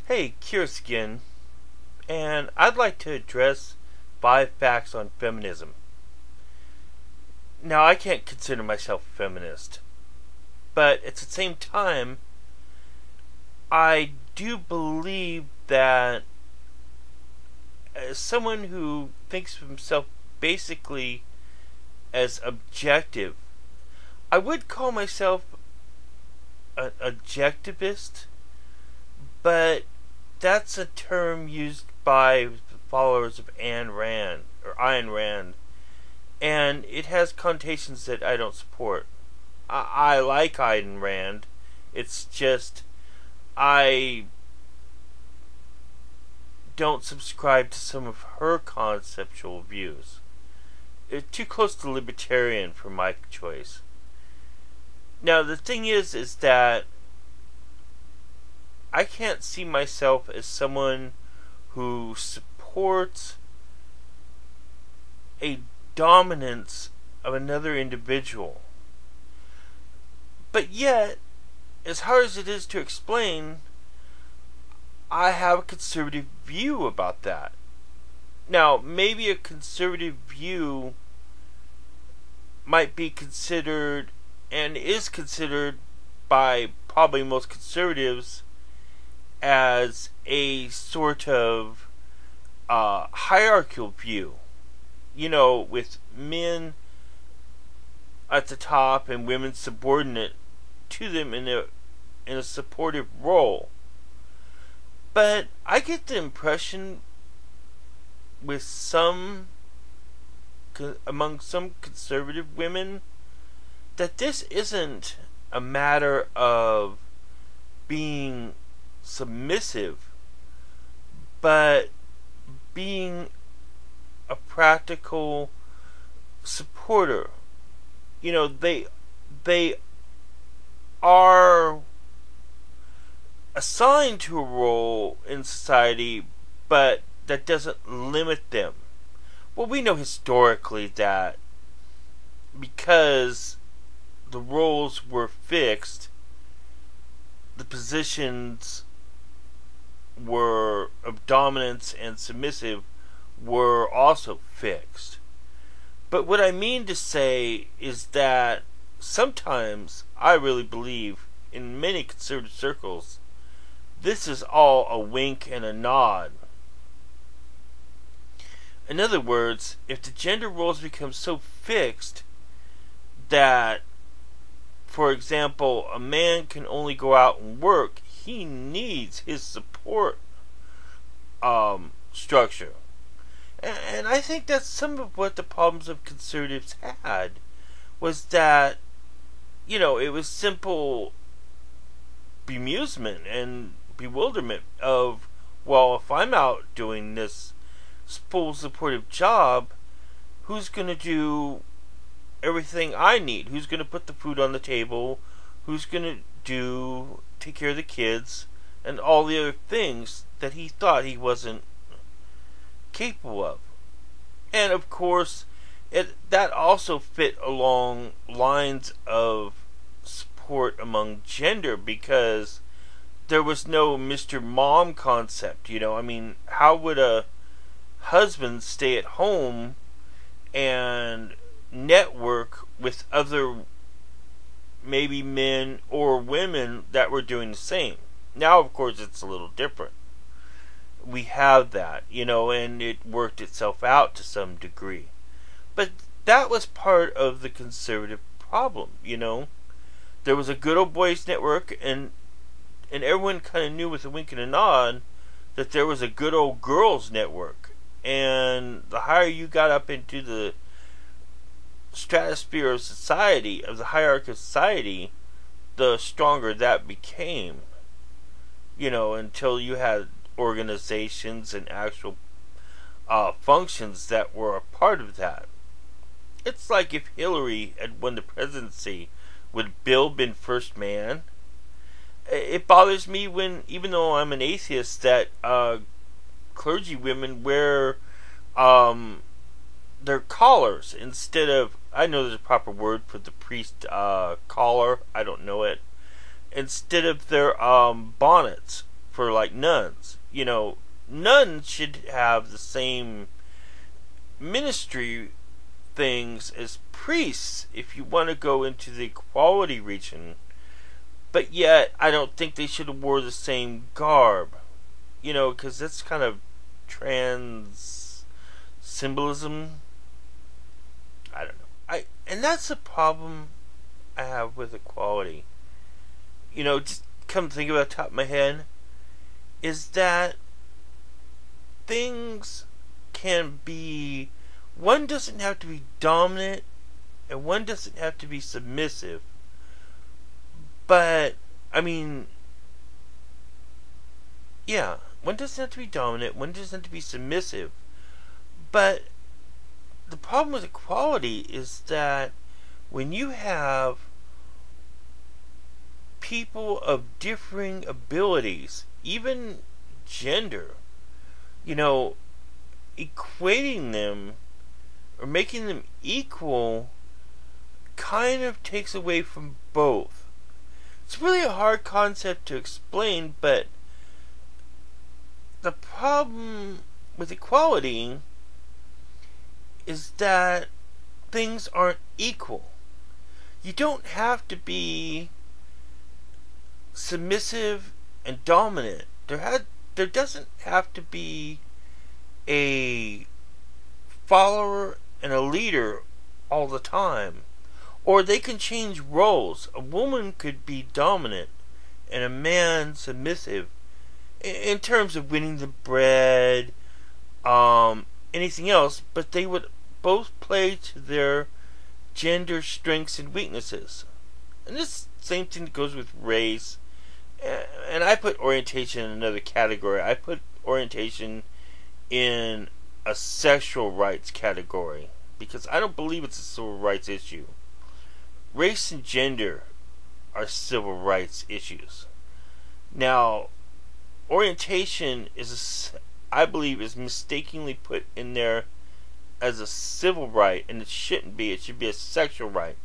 Hey, Curious again, and I'd like to address 5 facts on feminism. Now, I can't consider myself a feminist, but at the same time, I do believe that as someone who thinks of himself basically as objective, I would call myself an objectivist, but that's a term used by followers of Ayn Rand, and it has connotations that I don't support. I like Ayn Rand. It's just I don't subscribe to some of her conceptual views. It's too close to libertarian for my choice. Now the thing is that I can't see myself as someone who supports a dominance of another individual. But yet, as hard as it is to explain, I have a conservative view about that. Now, maybe a conservative view might be considered, and is considered by probably most conservatives, as a sort of hierarchical view. You know, with men at the top and women subordinate to them in a supportive role. But I get the impression with among some conservative women that this isn't a matter of being submissive, but being a practical supporter. You know, they are assigned to a role in society, but that doesn't limit them. Well, we know historically that because the roles were fixed, the positions were of dominance and submissive were also fixed. But what I mean to say is that sometimes I really believe, in many conservative circles, this is all a wink and a nod. In other words, if the gender roles become so fixed that, for example, a man can only go out and work, he needs his support structure. And I think that's some of what the problems of conservatives had, was that, you know, it was simple bemusement and bewilderment of, well, if I'm out doing this full supportive job, who's going to do everything I need? Who's going to put the food on the table? Who's going to take care of the kids? And all the other things that he thought he wasn't capable of. And of course, that also fit along lines of support among gender, because there was no Mr. Mom concept. You know, I mean, how would a husband stay at home and network with other maybe men or women that were doing the same? Now, of course, it's a little different. We have that, you know, and it worked itself out to some degree. But that was part of the conservative problem, you know. There was a good old boys network, and everyone kind of knew with a wink and a nod that there was a good old girls network. And the higher you got up into the stratosphere of society, of the hierarchy of society, the stronger that became. You know, until you had organizations and actual functions that were a part of that. It's like if Hillary had won the presidency, would Bill been first man? It bothers me when, even though I'm an atheist, that clergy women wear their collars instead of, I know there's a proper word for the priest collar, I don't know it, instead of their bonnets for like nuns. Nuns should have the same ministry things as priests if you want to go into the equality region. But yet, I don't think they should have wore the same garb. Because that's kind of trans symbolism. I don't know. And that's the problem I have with equality. Just come to think about the top of my head, is that things can be, one doesn't have to be dominant and one doesn't have to be submissive. But, yeah, one doesn't have to be dominant, one doesn't have to be submissive. But the problem with equality is that when you have people of differing abilities, even gender, equating them or making them equal kind of takes away from both. It's really a hard concept to explain, but the problem with equality is that things aren't equal. You don't have to be submissive and dominant. There doesn't have to be a follower and a leader all the time. Or they can change roles. A woman could be dominant and a man submissive in terms of winning the bread, anything else, but they would both play to their gender strengths and weaknesses. And this same thing goes with race. And I put orientation in another category. I put orientation in a sexual rights category because I don't believe it's a civil rights issue. Race and gender are civil rights issues. Now, orientation I believe is mistakenly put in there as a civil right, and it shouldn't be. It should be a sexual right.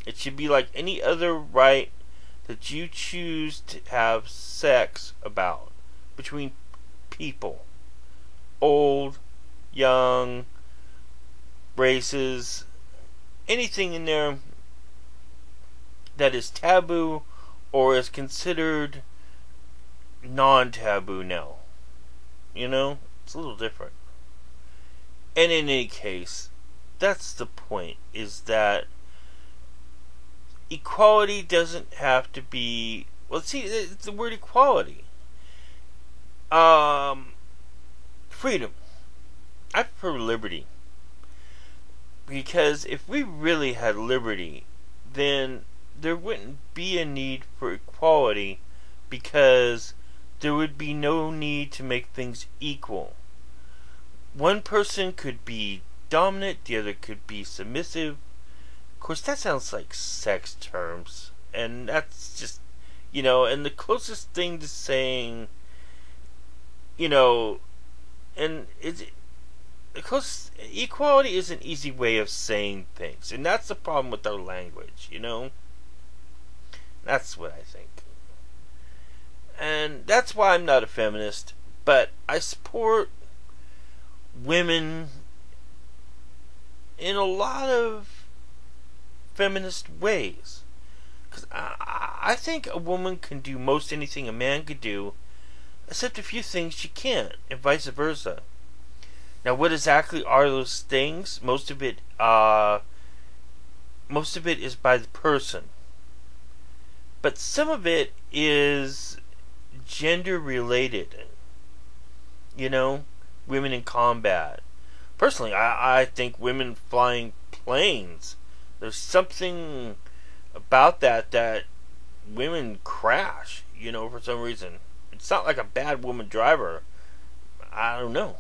It should be like any other right that you choose to have sex about between people, old, young, races, anything in there that is taboo or is considered non-taboo now. It's a little different. And in any case, that's the point, is that equality doesn't have to be, see, it's the word equality. Freedom. I prefer liberty. Because if we really had liberty, then there wouldn't be a need for equality, because there would be no need to make things equal. One person could be dominant, the other could be submissive. Of course, that sounds like sex terms, and that's just, and the closest thing to saying, and equality is an easy way of saying things, and that's the problem with our language, That's what I think. And that's why I'm not a feminist, but I support women in a lot of feminist ways. Because I think a woman can do most anything a man could do, except a few things she can't, and vice versa. Now, what exactly are those things? Most of it is by the person. But some of it is gender related. Women in combat. Personally, I think women flying planes, there's something about that women crash, for some reason. It's not like a bad woman driver. I don't know.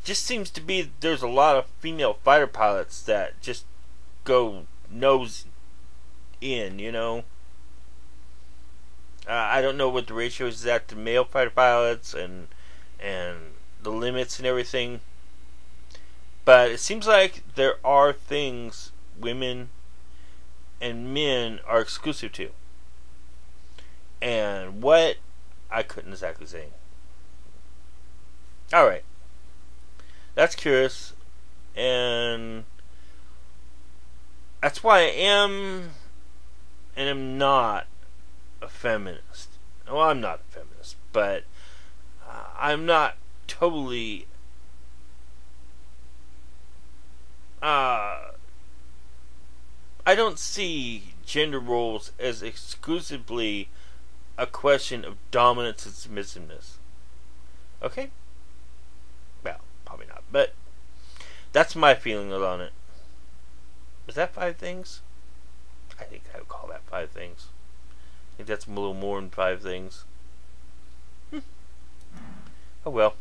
Just seems to be there's a lot of female fighter pilots that just go nose in, I don't know what the ratio is at to male fighter pilots and the limits and everything, but it seems like there are things women and men are exclusive to. And what? I couldn't exactly say. Alright. That's curious. And that's why I am and am not a feminist. Well, I'm not a feminist, but I'm not totally I don't see gender roles as exclusively a question of dominance and submissiveness. Okay? Well, probably not, but that's my feeling on it. Is that 5 things? I think I would call that 5 things. I think that's a little more than 5 things. Oh well.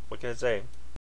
What can I say?